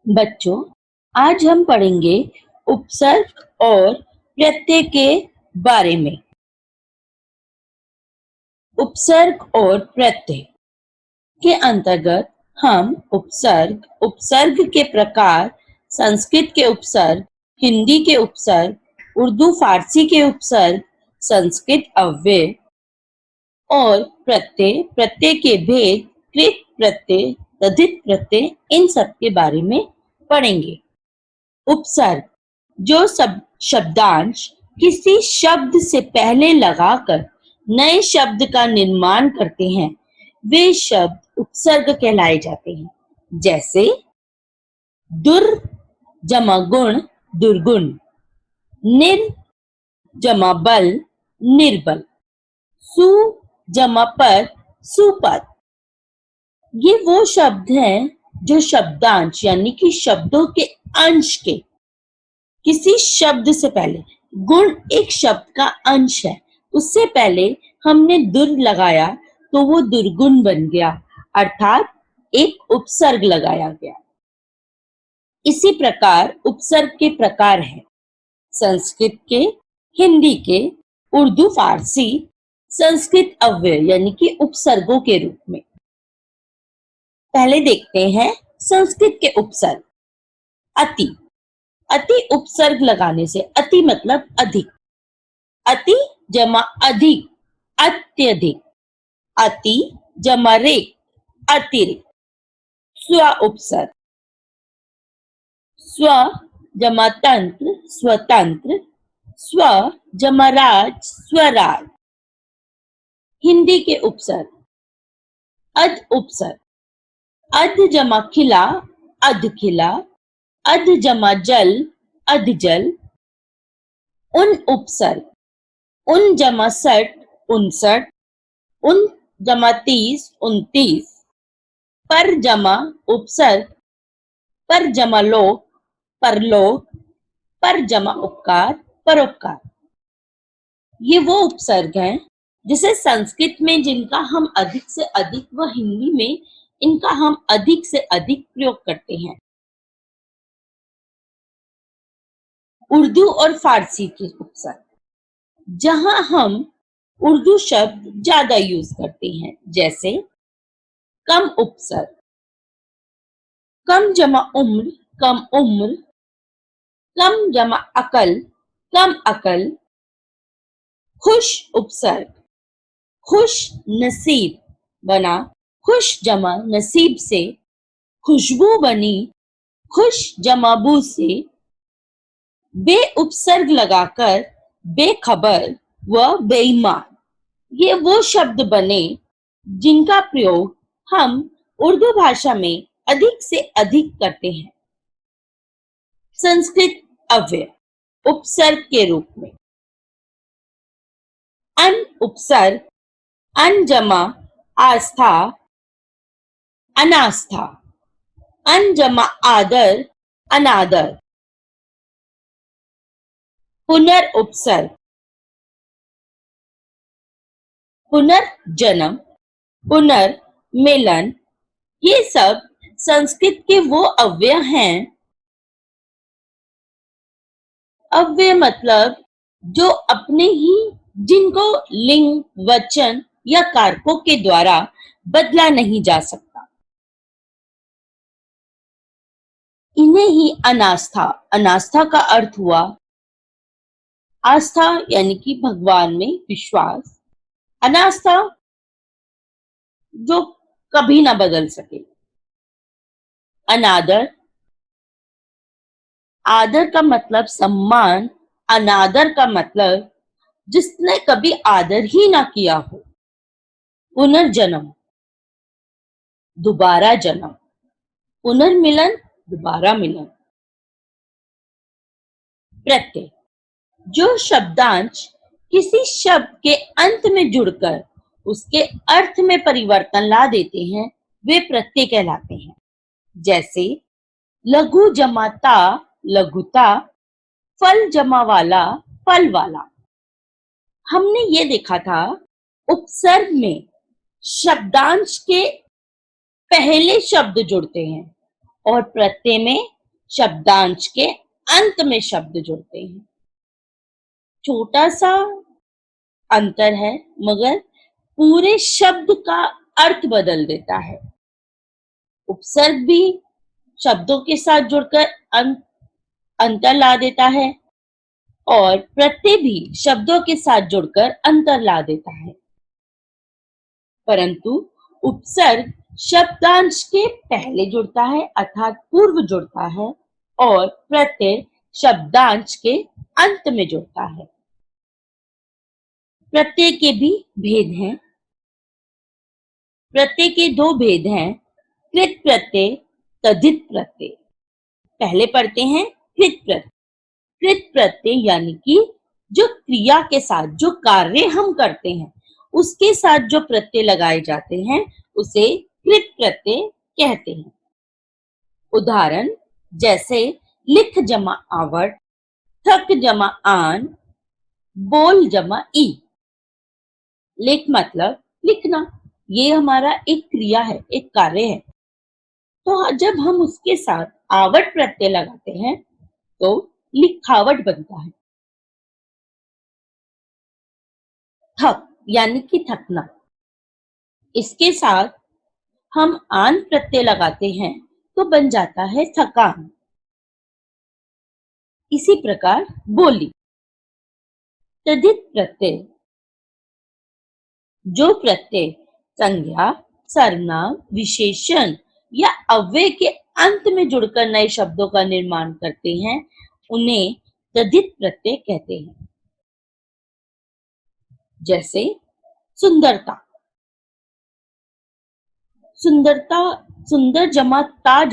बच्चों, आज हम पढ़ेंगे उपसर्ग और प्रत्यय के बारे में। उपसर्ग और प्रत्यय के अंतर्गत हम उपसर्ग के प्रकार, संस्कृत के उपसर्ग, हिंदी के उपसर्ग, उर्दू फारसी के उपसर्ग, संस्कृत अव्यय और प्रत्यय के भेद, कृत प्रत्यय, तद्धित प्रत्यय, इन सब के बारे में पढ़ेंगे। उपसर्ग जो शब्दांश किसी शब्द से पहले लगाकर नए शब्द का निर्माण करते हैं, वे शब्द उपसर्ग कहलाए जाते हैं। जैसे दुर जमा गुण, दुर्गुण, निर जमा बल, निर्बल, सु जमा पद, सुपद। ये वो शब्द हैं जो शब्दांश यानी कि शब्दों के अंश के किसी शब्द से पहले, गुण एक शब्द का अंश है, उससे पहले हमने दुर लगाया तो वो दुर्गुण बन गया, अर्थात एक उपसर्ग लगाया गया। इसी प्रकार उपसर्ग के प्रकार हैं संस्कृत के, हिंदी के, उर्दू फारसी, संस्कृत अव्यय यानी कि उपसर्गों के रूप में। पहले देखते हैं संस्कृत के उपसर्ग। अति, अति उपसर्ग लगाने से, अति मतलब अधिक, अति जमा अधिक, अत्यधिक, अति जमा रे, अतिरिक्त। स्व उपसर्ग, स्व जमा तंत्र, स्वतंत्र, स्व जमा राज, स्वराज। हिंदी के उपसर्ग। अध उपसर्ग, अध जमा खिला, अध खिला, अध जमा जल, अधजल। उन उपसर्ग, उन जमा सठ, उनसठ, उन जमा 30, 29। पर जमा उपसर्ग, पर जमा लोक, परलोक, पर जमा उपकार, परोपकार। ये वो उपसर्ग हैं जिसे संस्कृत में जिनका हम अधिक से अधिक व हिंदी में इनका हम अधिक से अधिक प्रयोग करते हैं। उर्दू और फारसी के उपसर्ग, जहां हम उर्दू शब्द ज्यादा यूज करते हैं। जैसे कम उपसर्ग, कम जमा उम्र, कम उम्र, कम जमा अकल, कम अकल। खुश उपसर्ग, खुश नसीब बना, खुश जमा नसीब से, खुशबू बनी, खुश जमा बू से। बे उपसर्ग लगाकर बेखबर व बेईमान, ये वो शब्द बने जिनका प्रयोग हम उर्दू भाषा में अधिक से अधिक करते हैं। संस्कृत अव्यय उपसर्ग के रूप में। अन उपसर्ग, अन जमा आस्था, अनास्था, अन जमा आदर, अनादर। पुनर उपसर्ग, पुनर्जन्म, पुनर्मिलन। ये सब संस्कृत के वो अव्यय हैं। अव्यय मतलब जो अपने ही, जिनको लिंग, वचन या कारकों के द्वारा बदला नहीं जा सकता। इन्हें ही अनास्था, अनास्था का अर्थ हुआ आस्था यानी कि भगवान में विश्वास, अनास्था जो कभी ना बदल सके। अनादर, आदर का मतलब सम्मान, अनादर का मतलब जिसने कभी आदर ही ना किया हो। पुनर्जन्म, दोबारा जन्म, पुनर्मिलन, दोबारा मिलन। प्रत्यय, जो शब्दांश किसी शब्द के अंत में जुड़कर उसके अर्थ में परिवर्तन ला देते हैं, वे प्रत्यय कहलाते हैं। जैसे लघु जमाता, लघुता, फल जमा वाला, फल वाला। हमने ये देखा था उपसर्ग में शब्दांश के पहले शब्द जुड़ते हैं और प्रत्यय में शब्दांश के अंत में शब्द जुड़ते हैं। छोटा सा अंतर है, मगर पूरे शब्द का अर्थ बदल देता है। उपसर्ग भी शब्दों के साथ जुड़कर अंतर ला देता है और प्रत्यय भी शब्दों के साथ जुड़कर अंतर ला देता है, परंतु उपसर्ग शब्दांश के पहले जुड़ता है अर्थात पूर्व जुड़ता है और प्रत्यय शब्दांश के अंत में जुड़ता है। प्रत्यय के भी भेद हैं। प्रत्यय के दो भेद हैं, कृत प्रत्यय, तद्धित प्रत्यय। पहले पढ़ते हैं कृत प्रत्यय। कृत प्रत्यय यानी कि जो क्रिया के साथ, जो कार्य हम करते हैं उसके साथ जो प्रत्यय लगाए जाते हैं उसे कृत प्रत्यय कहते हैं। उदाहरण जैसे लिख जमा आवट, थक जमा आन, बोल जमा ई। लिख मतलब लिखना, ये हमारा एक क्रिया है, एक कार्य है। तो जब हम उसके साथ आवट प्रत्यय लगाते हैं तो लिखावट बनता है। थक यानी कि थकना, इसके साथ हम आन प्रत्यय लगाते हैं तो बन जाता है थकान। इसी प्रकार बोली। तद्धित प्रत्यय, जो प्रत्यय संज्ञा, सर्वनाम, विशेषण या अव्यय के अंत में जुड़कर नए शब्दों का निर्माण करते हैं उन्हें तद्धित प्रत्यय कहते हैं। जैसे सुंदरता। सुंदरता, सुंदर जमा ता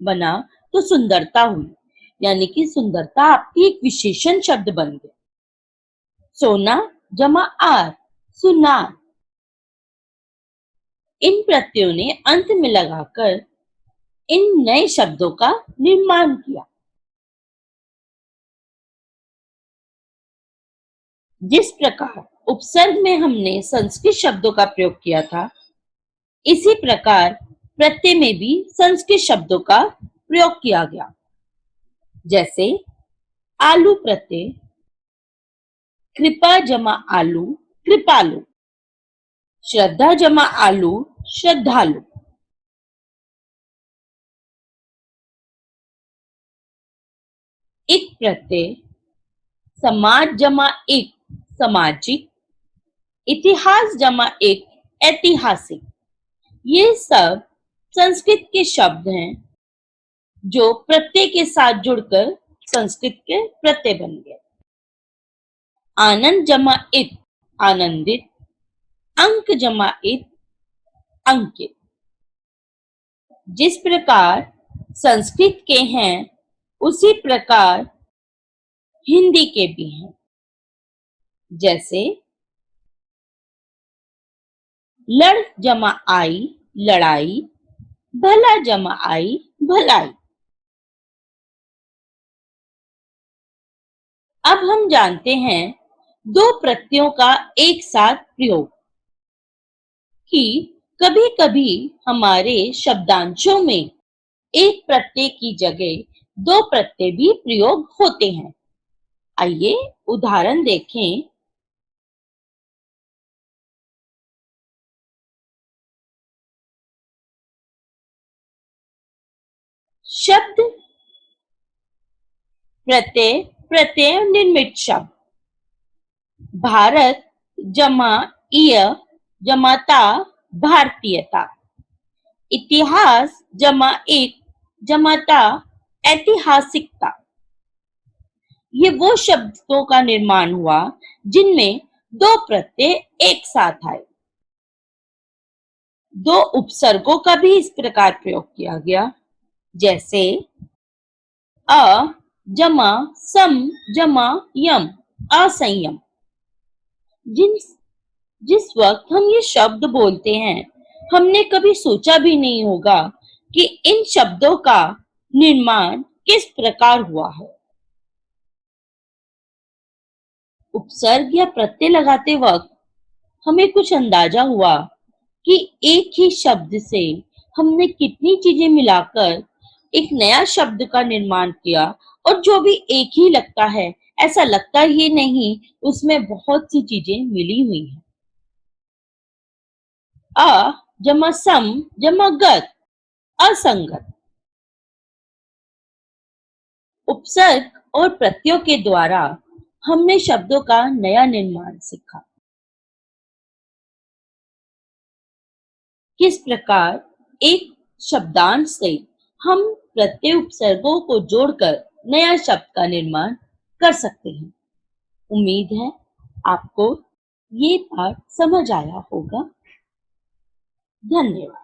बना तो सुंदरता हुई, यानी कि सुंदरता आपकी एक विशेषण शब्द बन गया। सोना जमा आर, सुनार। इन प्रत्ययों ने अंत में लगाकर इन नए शब्दों का निर्माण किया। जिस प्रकार उपसर्ग में हमने संस्कृत शब्दों का प्रयोग किया था, इसी प्रकार प्रत्यय में भी संस्कृत शब्दों का प्रयोग किया गया। जैसे आलू प्रत्यय, कृपा जमा आलू, कृपालु। श्रद्धा जमा आलू, श्रद्धालु। एक प्रत्यय, समाज जमा एक, सामाजिक। इतिहास जमा एक, ऐतिहासिक। ये सब संस्कृत के शब्द हैं जो प्रत्यय के साथ जुड़कर संस्कृत के प्रत्यय बन गए। आनंद जमा इत, आनंदित। अंक जमा इत, अंकित। जिस प्रकार संस्कृत के हैं उसी प्रकार हिंदी के भी हैं। जैसे लड़ जमा आई, लड़ाई। भला जमा आई, भलाई। अब हम जानते हैं दो प्रत्ययों का एक साथ प्रयोग, कि कभी कभी हमारे शब्दांशों में एक प्रत्यय की जगह दो प्रत्यय भी प्रयोग होते हैं। आइए उदाहरण देखें। शब्द प्रत्यय, प्रत्यय निर्मित शब्द। भारत जमा इय जमाता, भारतीयता। इतिहास जमा एक जमाता, ऐतिहासिकता। ये वो शब्दों का निर्माण हुआ जिनमें दो प्रत्यय एक साथ आए। दो उपसर्गों का भी इस प्रकार प्रयोग किया गया। जैसे अ जमा सम जमा यम, असंयम। जिस वक्त हम ये शब्द बोलते हैं हमने कभी सोचा भी नहीं होगा कि इन शब्दों का निर्माण किस प्रकार हुआ है। उपसर्ग या प्रत्यय लगाते वक्त हमें कुछ अंदाजा हुआ कि एक ही शब्द से हमने कितनी चीजें मिलाकर एक नया शब्द का निर्माण किया और जो भी एक ही लगता है, ऐसा लगता ही नहीं, उसमें बहुत सी चीजें मिली हुई हैं। अ जमा सम जमा गत, असंगत। उपसर्ग और प्रत्ययों के द्वारा हमने शब्दों का नया निर्माण सीखा। किस प्रकार एक शब्दांश से हम प्रत्यय उपसर्गों को जोड़कर नया शब्द का निर्माण कर सकते हैं। उम्मीद है आपको ये पाठ समझ आया होगा। धन्यवाद।